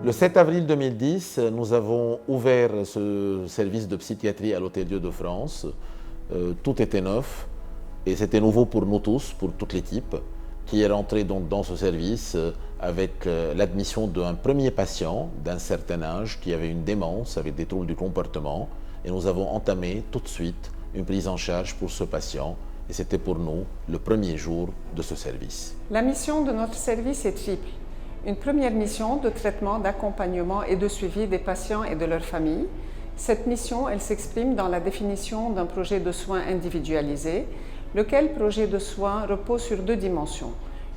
Le 7 avril 2010, nous avons ouvert ce service de psychiatrie à l'Hôtel-Dieu de France. Tout était neuf et c'était nouveau pour nous tous, pour toute l'équipe, qui est rentrée donc dans ce service avec l'admission d'un premier patient d'un certain âge qui avait une démence avec des troubles du comportement. Et nous avons entamé tout de suite une prise en charge pour ce patient. Et c'était pour nous le premier jour de ce service. La mission de notre service est triple. Une première mission de traitement, d'accompagnement et de suivi des patients et de leurs familles. Cette mission, elle s'exprime dans la définition d'un projet de soins individualisé, lequel projet de soins repose sur deux dimensions.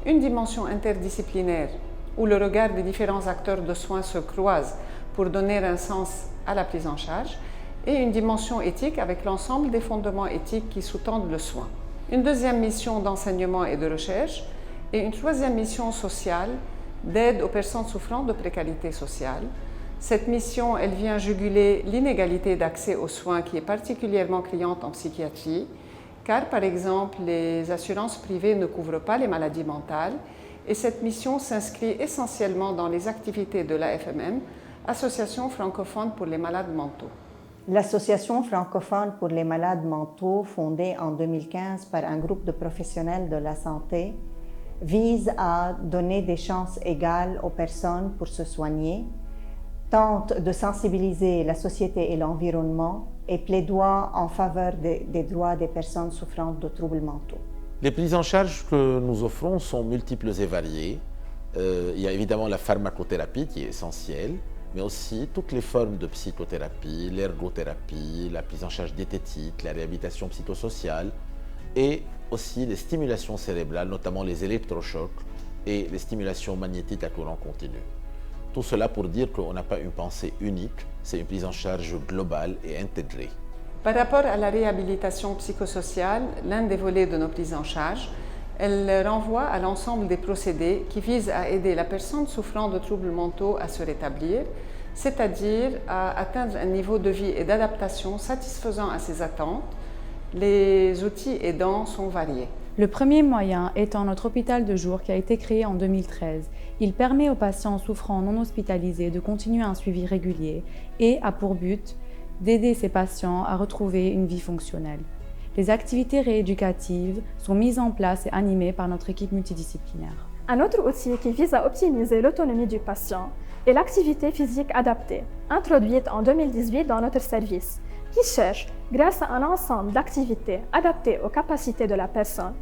Une dimension interdisciplinaire, où le regard des différents acteurs de soins se croise pour donner un sens à la prise en charge, et une dimension éthique avec l'ensemble des fondements éthiques qui sous-tendent le soin. Une deuxième mission d'enseignement et de recherche, et une troisième mission sociale, d'aide aux personnes souffrant de précarité sociale. Cette mission, elle vient juguler l'inégalité d'accès aux soins qui est particulièrement criante en psychiatrie, car par exemple, les assurances privées ne couvrent pas les maladies mentales et cette mission s'inscrit essentiellement dans les activités de l'AFMM, Association francophone pour les malades mentaux. L'Association francophone pour les malades mentaux, fondée en 2015 par un groupe de professionnels de la santé, vise à donner des chances égales aux personnes pour se soigner, tente de sensibiliser la société et l'environnement et plaidoie en faveur des droits des personnes souffrant de troubles mentaux. Les prises en charge que nous offrons sont multiples et variées. Il y a évidemment la pharmacothérapie qui est essentielle, mais aussi toutes les formes de psychothérapie, l'ergothérapie, la prise en charge diététique, la réhabilitation psychosociale et aussi les stimulations cérébrales, notamment les électrochocs et les stimulations magnétiques à courant continu. Tout cela pour dire qu'on n'a pas une pensée unique, c'est une prise en charge globale et intégrée. Par rapport à la réhabilitation psychosociale, l'un des volets de nos prises en charge, elle renvoie à l'ensemble des procédés qui visent à aider la personne souffrant de troubles mentaux à se rétablir, c'est-à-dire à atteindre un niveau de vie et d'adaptation satisfaisant à ses attentes. Les outils aidants sont variés. Le premier moyen étant notre hôpital de jour qui a été créé en 2013. Il permet aux patients souffrant non hospitalisés de continuer un suivi régulier et a pour but d'aider ces patients à retrouver une vie fonctionnelle. Les activités rééducatives sont mises en place et animées par notre équipe multidisciplinaire. Un autre outil qui vise à optimiser l'autonomie du patient est l'activité physique adaptée, introduite en 2018 dans notre service, qui cherche, grâce à un ensemble d'activités adaptées aux capacités de la personne,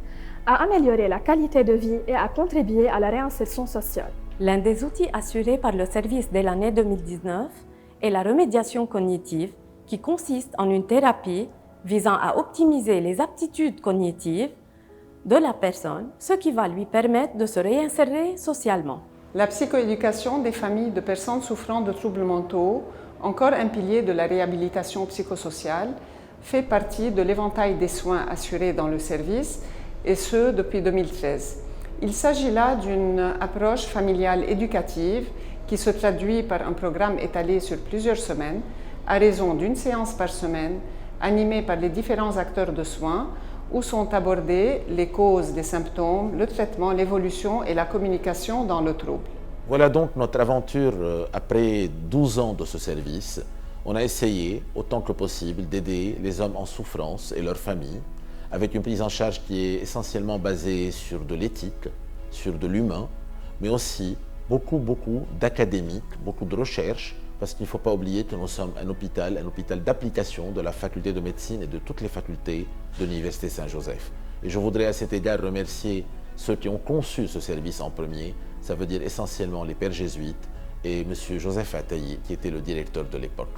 à améliorer la qualité de vie et à contribuer à la réinsertion sociale. L'un des outils assurés par le service dès l'année 2019 est la remédiation cognitive, qui consiste en une thérapie visant à optimiser les aptitudes cognitives de la personne, ce qui va lui permettre de se réinsérer socialement. La psychoéducation des familles de personnes souffrant de troubles mentaux, encore un pilier de la réhabilitation psychosociale, fait partie de l'éventail des soins assurés dans le service, et ce depuis 2013. Il s'agit là d'une approche familiale éducative qui se traduit par un programme étalé sur plusieurs semaines, à raison d'une séance par semaine, animée par les différents acteurs de soins, où sont abordées les causes des symptômes, le traitement, l'évolution et la communication dans le trouble. Voilà donc notre aventure après 12 ans de ce service. On a essayé, autant que possible, d'aider les hommes en souffrance et leurs familles, avec une prise en charge qui est essentiellement basée sur de l'éthique, sur de l'humain, mais aussi beaucoup d'académiques, beaucoup de recherche, parce qu'il ne faut pas oublier que nous sommes un hôpital d'application de la faculté de médecine et de toutes les facultés de l'Université Saint-Joseph. Et je voudrais à cet égard remercier ceux qui ont conçu ce service en premier, ça veut dire essentiellement les pères jésuites et M. Joseph Ataï, qui était le directeur de l'époque.